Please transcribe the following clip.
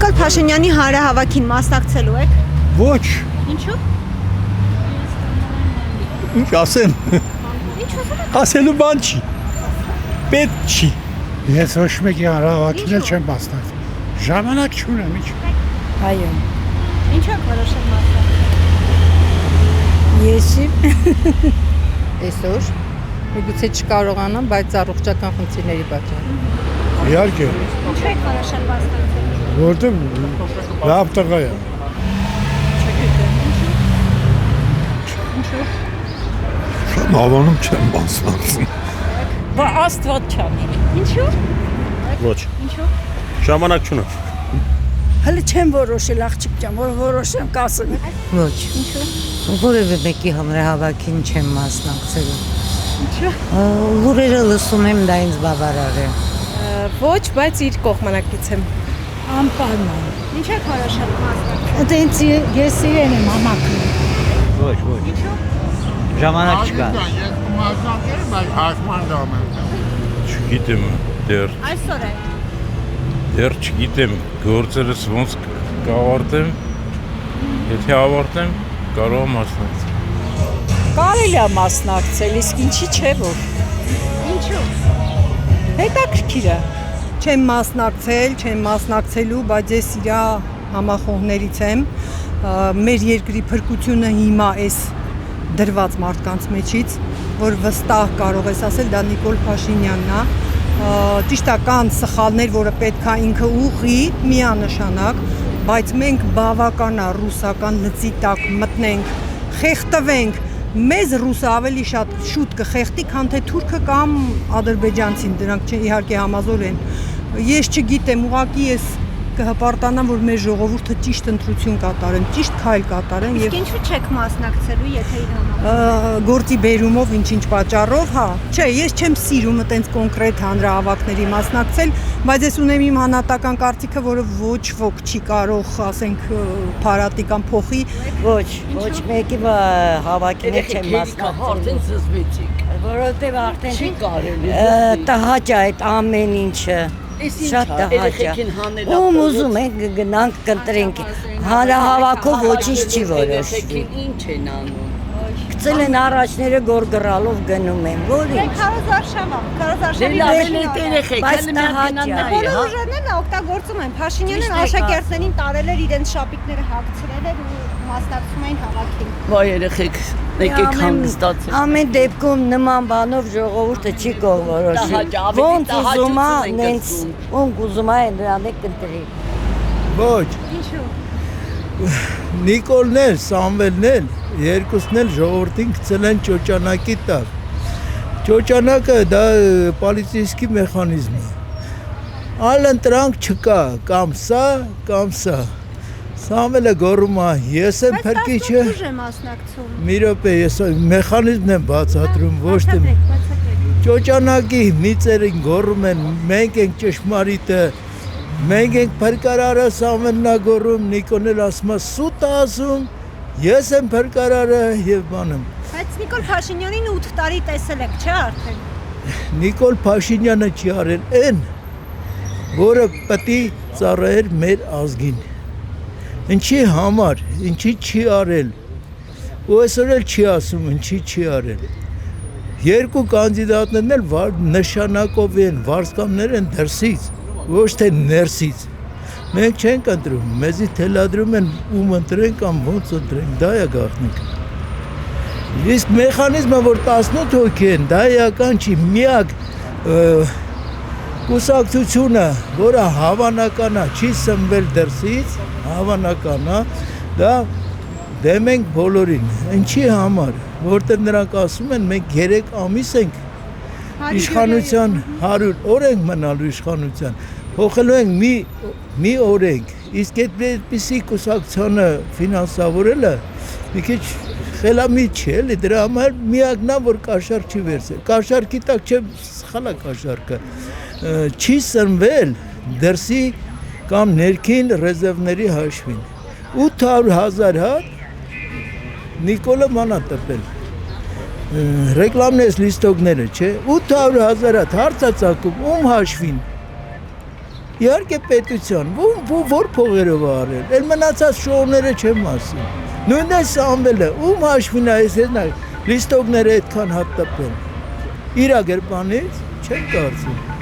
Նիկոլ Փաշինյանի հանրահավաքին մասնակցելու եք։ Ոչ, Ինչու՞։ ինչ ասեմ, Ինչ ուզում եք։ ասելու բան չի, պետք չի։ Ես ոչ մեկի հանրահավաքին էլ չեմ մասնակցել։ Ժամանակ չունեմ, ինչ։ Այո, Ինչու եք որոշել մասնակցել։ եսի այսօր միգուցե չկարողանամ, բայց առողջական խնդիրների պատճառով։ Իհարկե, Ինչու եք որոշել մասնակցել։ որտեղ լավ տղա է։ Շատ հավանում չեմ մասնակցում։ Բա Աստված չանի։ Ինչու։ Ոչ, Ինչու։ ժամանակ չունեմ։ Հələ չեմ որոշել աղջիկ ջան, որ որոշեմ կասեմ։ Ոչ, որևէ մեկի հանրահավաքին չեմ մասնակցել։ Ինչու։ Լուրերը լսում եմ, դա ինձ բավարար է։ Ոչ, բայց իր կողմանակից եմ։ Անպայման։ Ինչու եք որոշել մասնակցել։ Այդտենց ես իրեն եմ համակնում։ Ոչ, ոչ։ Ժամանակ չկա։ Ես մասնակցել, բայց հաշման դամ եմ։ Չգիտեմ, դեռ Այսօր է։ չգիտեմ, գործերս ոնց կավարտեմ, եթե ավարտեմ, կարող եմ մասնակցել։ Կարելի է մասնակցել, իսկ ինչի՞ չէ որ։ Ինչու։ Հետաքրքիր է։ Չեմ մասնակցելու, բայց ես իր համախոհներից եմ։ Մեր երկրի փրկությունը հիմա էս դրված մարդկանց մեջից, որ վստահ կարող ես ասել, դա Նիկոլ Փաշինյանն է։ Ճիշտ է, կան սխալներ, որը պետք է ինքը ուղղի միանշանակ, բայց մենք բավական է ռուսական լծի տակ մտնենք, խեղդվենք, մեզ ռուսը ավելի շուտ կխեղդի, քան թե թուրքը կամ ադրբեջանցին, դրանք իհարկե համազոր են։ Ես չգիտեմ, ուղղակի ես կհպարտանամ, որ մեր ժողովուրդը ճիշտ ընտրություն կատարեն, ճիշտ քայլ կատարեն Իսկ ինչու չեք մասնակցելու, եթե իր համաձայն։ գործի բերումով ինչ-ինչ պատճառով, հա։ Չէ, ես չեմ սիրում այտենց կոնկրետ հանրահավաքների մասնակցել, բայց ես ունեմ իմ հանրատական կարծիքը, որը ոչ ոք չի կարող, ասենք, փարատի կամ փոխի։ Ոչ մեկի հավաքին չեմ մասնակցել։ Որովհետև արդեն տհաճ է այդ ամեն ինչը։ Շատ տհաճ է։ Ում ուզում ենք գնանք կընտրենք։ Հանրահավաքով ոչինչ չի որոշվի։ Ինչ են անում։ Գցել են առաջները գորգռալով գնում են, որի՞։ Քարոզարշավի Բայց տհաճ է։ բոլոր ուժերն օգտագործում են։ Փաշինյանն աշակերտներին տարել էր իրենց շապիկները հագցրել էր ու մասնակցում էին հավաքին։ Վայ երեխեք, եկեք հանգստացեք։ Ամեն դեպքում նման բանով ժողովուրդը չի կողորոշի։ Ոնց ուզում է, նենց ոնք ուզում է նրան է կընտրի։ Ոչ, Ինչու։ Նիկոլն էլ, Սամվելն էլ, երկուսն էլ ժողովրդին գցել են ճոճանակի տակ։ Ճոճանակը դա պոլիցիստի մեխանիզմ է։ Այլ ընտրանք չկա, կամ սա, կամ սա։ Սամվելը գոռում է, ես եմ փրկիչը։ Ուժ է մասնակցում։ Մի րոպե, ես մեխանիզմն եմ բացատրում, ոչ թե Բացատրեք։ ճոճանակի միծերին գոռում են, մենք ենք ճշմարիտը, մենք ենք փրկարարը, Սամվելն է գոռում, Նիկոլն էլ ասում է, սուտ է ասում, ես եմ փրկարարը եւ բանում։ Բայց Նիկոլ Փաշինյանին 8 տարի տեսել եք, չէ՞ արդեն։ Նիկոլ Փաշինյանը չի արել այն, որը պետք է ծառայեր մեր ազգին։ Ինչի համար, ինչի չի արել։ Ու այսօր էլ չի ասում, ինչի չի արել։ Երկու կանդիդատներն էլ նշանակով են, վարձկաններ են դրսից, ոչ թե ներսից։ Մենք չենք ընտրում, մեզի թելադրում են ում ընտրենք կամ ոնց ընտրենք, դա է գաղտնիքը։ Իսկ մեխանիզմը, որ 18 հոգի են, դա էական չի, միակ կուսակցությունը, որը հավանական է, չի սնվել դրսից, հավանական է, դա դեմ ենք բոլորին, ինչի համար, որտեղ նրանք ասում են, մենք 3 ամիս ենք իշխանության 100 օր ենք մնալու իշխանության, փոխելու ենք մի օրենք, իսկ այդպիսի կուսակցությունը ֆինանսավորելը մի քիչ խելամիտ չէ, էլի դրա համար միակն է, որ կաշառք չի վերցել, կաշառքի տակ չէ, սխալ է կաշառքը, չի սնվել դրսի կամ ներքին ռեզերվների հաշվին, 800,000 հատ Նիկոլը ման է տպել, ռեկլամն ես լիստոգները, չէ, 800,000 հատ հարց է ծագում, ում հաշվին, Իհարկե պետության, որ փողերով է արել, էլ մնացած շոուները չեմ ասում։ Նույնպես Սամվելը, ում հաշվին է այս լիստոկները այդքան հատտապեն։ Իրա գրպանից չեմ կարծում։